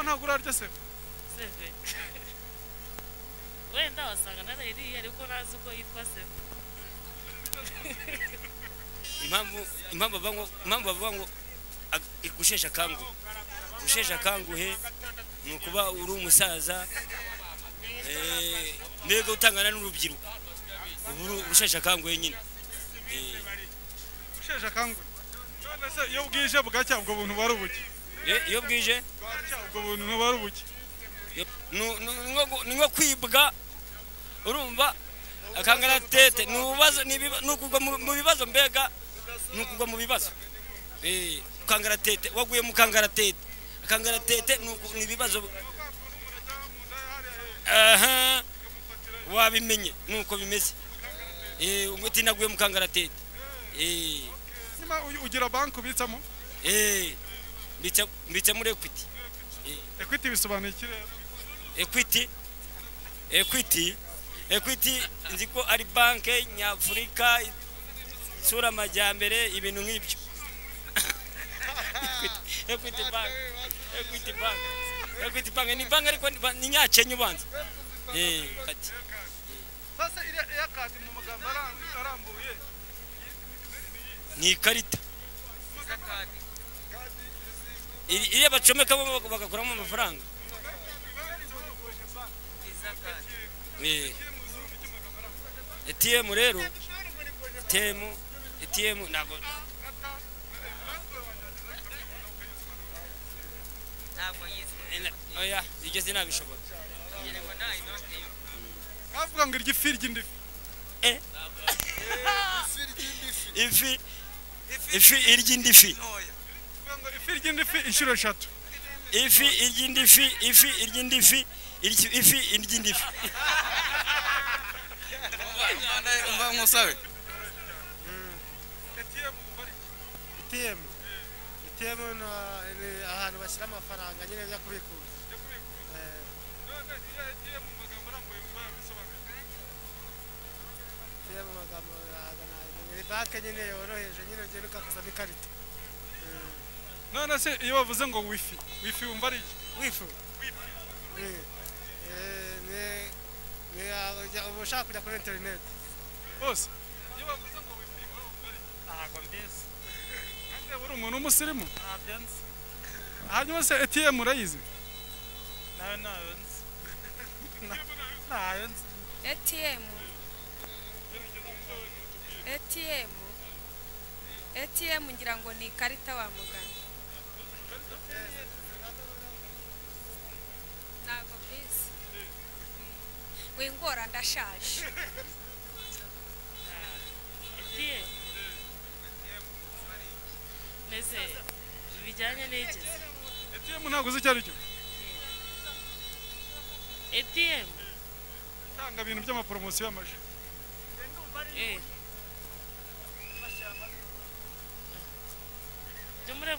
ntabwo urarya se Seve. Wenda wasanga narayiriye ariko nazi uko yitwa Seve. impamvu bavuga ngo gushesha kanguhe ni ukuba uri umusaza mbega utangana n'urubyiruko ubu gushesha kanguhe nyine gushesha kanguhe none se iyo bwije bugacya ubwo buntu bari ubuki iyo bwije ubwo buntu bari ubuki ni nko kwibwa urumva akangaratete nukugwa mu bibazo mbega nukugwa mu bibazo kangaratete waguye mu kangaratete akangaratete ni ibibazo aha wabimenye nuko bimeze umuti naguye mu kangaratete nyuma ugira banki ubitsamo mbitse muri Equity Equity bisobanuye iki rero Equity nzi ko ari banke nyafurika sura amajyambere ibintu nk'ibyo Equity bank ni bank ariko ni nyakenya ubanza sasa iriya kadi mu magambo arambuye ni ikarita iriya bacomeka bagakuramo amafaranga ATM rero ATM ntabwo oya igeze nabishobora avuga ngo ifi ry'indifi ifi iry'indifi ngo ifi ry'indifi inshuro 3 ifi iry'indifi umva musabe ATM ni ahantu bashyira amafaranga nyine yo kubikuza ni banki nyine yoroheje nyine ugenda ukakuzamo ikarita none se iyo bavuze ngo wifi wumva ari iki wifi uba ushaka kujya kuri interineti bose iyo bavuze ngo wifi wumva ari iki ntabwo mbizi uri umuntu w'umusirimu ntabyo nzi hanyuma se ATM urayizi nayo ntayo nzi ntayo nzi ATM ngira ngo ni ikarita wa mugana ntabwo mbizi wingora ndashaje ATM Nese bijyanye n'iki ATM ntabwo uzi icyo ari cyo ATM tanga ibintu by'amapromosiyo y'amaji byo muri